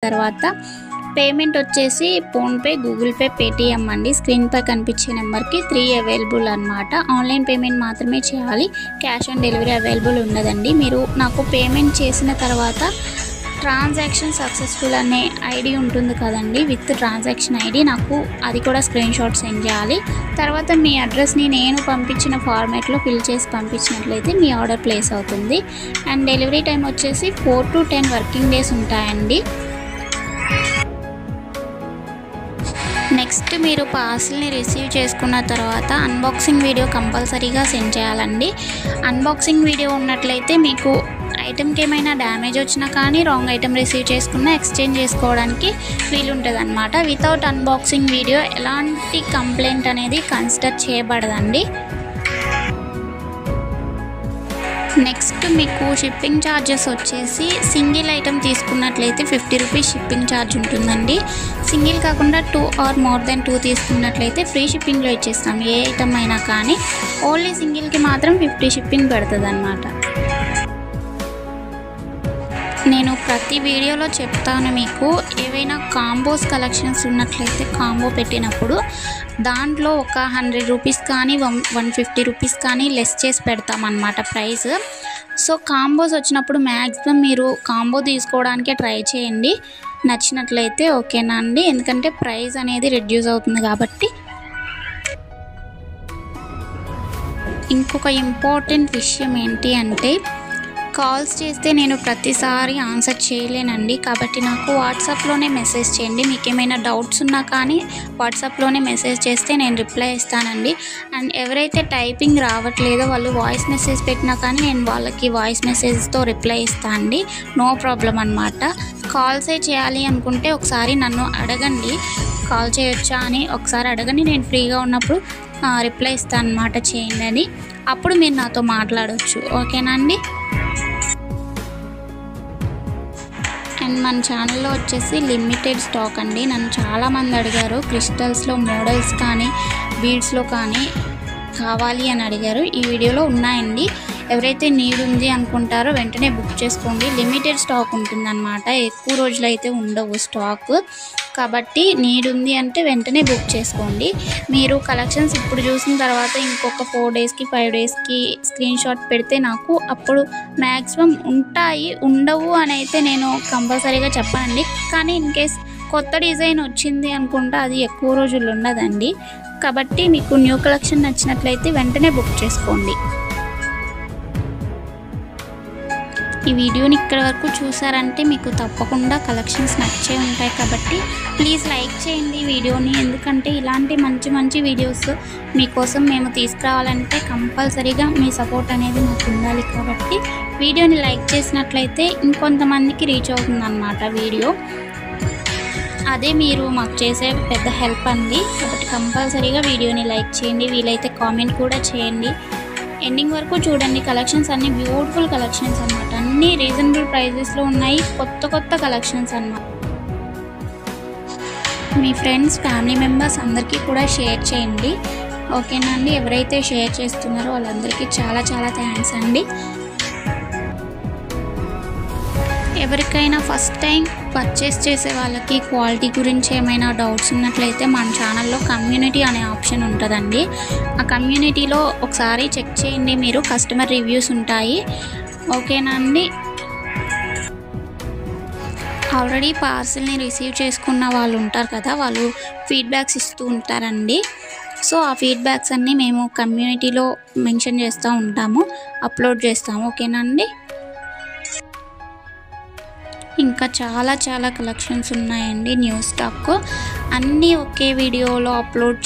తర్వాత పేమెంట్ వచ్చేసి PhonePe, Google pay, Paytm అండి. స్క్రీన్ పై కనిపించే నెంబర్కి 3 అవైలబుల్ అనమాట. ఆన్లైన్ పేమెంట్ మాత్రమే చేయాలి, క్యాష్ ఆన్ డెలివరీ అవైలబుల్ ఉండదండి. మీరు నాకు పేమెంట్ చేసిన తర్వాత ట్రాన్సాక్షన్ సక్సెస్ఫుల్ అనే ఐడి ఉంటుంది కదండి, విత్ ట్రాన్సాక్షన్ ఐడి, నాకు అది కూడా స్క్రీన్ షాట్ సెండ్ చేయాలి. తర్వాత మీ అడ్రస్ని నేను పంపించిన ఫార్మాట్లో ఫిల్ చేసి పంపించినట్లయితే మీ ఆర్డర్ ప్లేస్ అవుతుంది. అండ్ డెలివరీ టైం వచ్చేసి 4 to 10 వర్కింగ్ డేస్ ఉంటాయండి. నెక్స్ట్ మీరు పార్సిల్ని రిసీవ్ చేసుకున్న తర్వాత అన్బాక్సింగ్ వీడియో కంపల్సరీగా సెండ్ చేయాలండి. అన్బాక్సింగ్ వీడియో ఉన్నట్లయితే మీకు ఐటెంకి ఏమైనా డ్యామేజ్ వచ్చినా కానీ, రాంగ్ ఐటెం రిసీవ్ చేసుకున్నా ఎక్స్చేంజ్ చేసుకోవడానికి వీలుంటుంది అనమాట. వితౌట్ అన్బాక్సింగ్ వీడియో ఎలాంటి కంప్లైంట్ అనేది కన్సిడర్ చేయబడదండి. నెక్స్ట్ మీకు షిప్పింగ్ ఛార్జెస్ వచ్చేసి సింగిల్ ఐటెం తీసుకున్నట్లయితే 50 రూపీస్ షిప్పింగ్ ఛార్జ్ ఉంటుందండి. సింగిల్ కాకుండా 2 or more than 2 తీసుకున్నట్లయితే ఫ్రీ షిప్పింగ్లో ఇచ్చేస్తాం. ఏ ఐటమ్ అయినా కానీ ఓన్లీ సింగిల్కి మాత్రం 50 షిప్పింగ్ పడుతుంది అన్నమాట. నేను ప్రతి వీడియోలో చెప్తాను, మీకు ఏవైనా కాంబోస్ కలెక్షన్స్ ఉన్నట్లయితే కాంబో పెట్టినప్పుడు దాంట్లో ఒక 100 రూపీస్ కానీ 150 రూపీస్ కానీ లెస్ చేసి పెడతామన్నమాట ప్రైస్. సో కాంబోస్ వచ్చినప్పుడు మ్యాక్సిమం మీరు కాంబో తీసుకోవడానికే ట్రై చేయండి నచ్చినట్లయితే, ఓకేనా అండి? ఎందుకంటే ప్రైస్ అనేది రెడ్యూస్ అవుతుంది కాబట్టి. ఇంకొక ఇంపార్టెంట్ విషయం ఏంటి అంటే, కాల్స్ చేస్తే నేను ప్రతిసారి ఆన్సర్ చేయలేనండి. కాబట్టి నాకు వాట్సాప్లోనే మెసేజ్ చేయండి. మీకు ఏమైనా డౌట్స్ ఉన్నా కానీ వాట్సాప్లోనే మెసేజ్ చేస్తే నేను రిప్లై ఇస్తానండి. అండ్ ఎవరైతే టైపింగ్ రావట్లేదో వాళ్ళు వాయిస్ మెసేజ్ పెట్టినా కానీ నేను వాళ్ళకి వాయిస్ మెసేజ్తో రిప్లై ఇస్తాను అండి. నో ప్రాబ్లం అన్నమాట. కాల్సే చేయాలి అనుకుంటే ఒకసారి నన్ను అడగండి, కాల్ చేయొచ్చా అని ఒకసారి అడగండి. నేను ఫ్రీగా ఉన్నప్పుడు రిప్లై ఇస్తాను అన్నమాట, చేయండి అని. అప్పుడు మీరు నాతో మాట్లాడవచ్చు, ఓకేనా అండి? అండ్ మన ఛానల్లో వచ్చేసి లిమిటెడ్ స్టాక్ అండి. నన్ను చాలామంది అడిగారు క్రిస్టల్స్లో మోడల్స్ కానీ బీడ్స్లో కానీ కావాలి అని అడిగారు. ఈ వీడియోలో ఉన్నాయండి. ఎవరైతే నీడ్ ఉంది అనుకుంటారో వెంటనే బుక్ చేసుకోండి. లిమిటెడ్ స్టాక్ ఉంటుందన్నమాట, ఎక్కువ రోజులు అయితే ఉండవు స్టాక్. కాబట్టి నీడ్ ఉంది అంటే వెంటనే బుక్ చేసుకోండి. మీరు కలెక్షన్స్ ఇప్పుడు చూసిన తర్వాత ఇంకొక 4 డేస్కి 5 డేస్కి స్క్రీన్ షాట్ పెడితే నాకు అప్పుడు మ్యాక్సిమం ఉంటాయి, ఉండవు అని అయితే నేను కంపల్సరీగా చెప్పానండి. కానీ ఇన్ కేస్ కొత్త డిజైన్ వచ్చింది అనుకుంటా అది ఎక్కువ రోజులు ఉండదండి. కాబట్టి మీకు న్యూ కలెక్షన్ నచ్చినట్లయితే వెంటనే బుక్ చేసుకోండి. ఈ వీడియోని ఇక్కడ వరకు చూసారంటే మీకు తప్పకుండా కలెక్షన్స్ నచ్చే ఉంటాయి. కాబట్టి ప్లీజ్ లైక్ చేయండి వీడియోని, ఎందుకంటే ఇలాంటి మంచి మంచి వీడియోస్ మీకోసం మేము తీసుకురావాలంటే కంపల్సరీగా మీ సపోర్ట్ అనేది మాకు ఉండాలి. కాబట్టి వీడియోని లైక్ చేసినట్లయితే ఇంకొంతమందికి రీచ్ అవుతుందన్నమాట వీడియో. అదే మీరు మాకు చేసే పెద్ద హెల్ప్ అండి. కాబట్టి కంపల్సరీగా వీడియోని లైక్ చేయండి, వీలైతే కామెంట్ కూడా చేయండి. ఎండింగ్ వరకు చూడండి. కలెక్షన్స్ అన్నీ బ్యూటిఫుల్ కలెక్షన్స్ అన్నమాట, అన్నీ రీజనబుల్ ప్రైజెస్లో ఉన్నాయి, కొత్త కొత్త కలెక్షన్స్ అన్నమాట. మీ ఫ్రెండ్స్, ఫ్యామిలీ మెంబర్స్ అందరికీ కూడా షేర్ చేయండి, ఓకేనా అండి? ఎవరైతే షేర్ చేస్తున్నారో వాళ్ళందరికీ చాలా చాలా థ్యాంక్స్ అండి. ఎవరికైనా ఫస్ట్ టైం పర్చేస్ చేసే వాళ్ళకి క్వాలిటీ గురించి ఏమైనా డౌట్స్ ఉన్నట్లయితే మన ఛానల్లో కమ్యూనిటీ అనే ఆప్షన్ ఉంటుందండి. ఆ కమ్యూనిటీలో ఒకసారి చెక్ చేయండి, మీరు కస్టమర్ రివ్యూస్ ఉంటాయి, ఓకేనా అండి? ఆల్రెడీ పార్సిల్ని రిసీవ్ చేసుకున్న వాళ్ళు ఉంటారు కదా, వాళ్ళు ఫీడ్బ్యాక్స్ ఇస్తూ ఉంటారండి. సో ఆ ఫీడ్బ్యాక్స్ అన్నీ మేము కమ్యూనిటీలో మెన్షన్ చేస్తూ ఉంటాము, అప్లోడ్ చేస్తాము, ఓకేనా అండి? ఇంకా చాలా చాలా కలెక్షన్స్ ఉన్నాయండి న్యూ స్టాక్, అన్నీ ఒకే వీడియోలో అప్లోడ్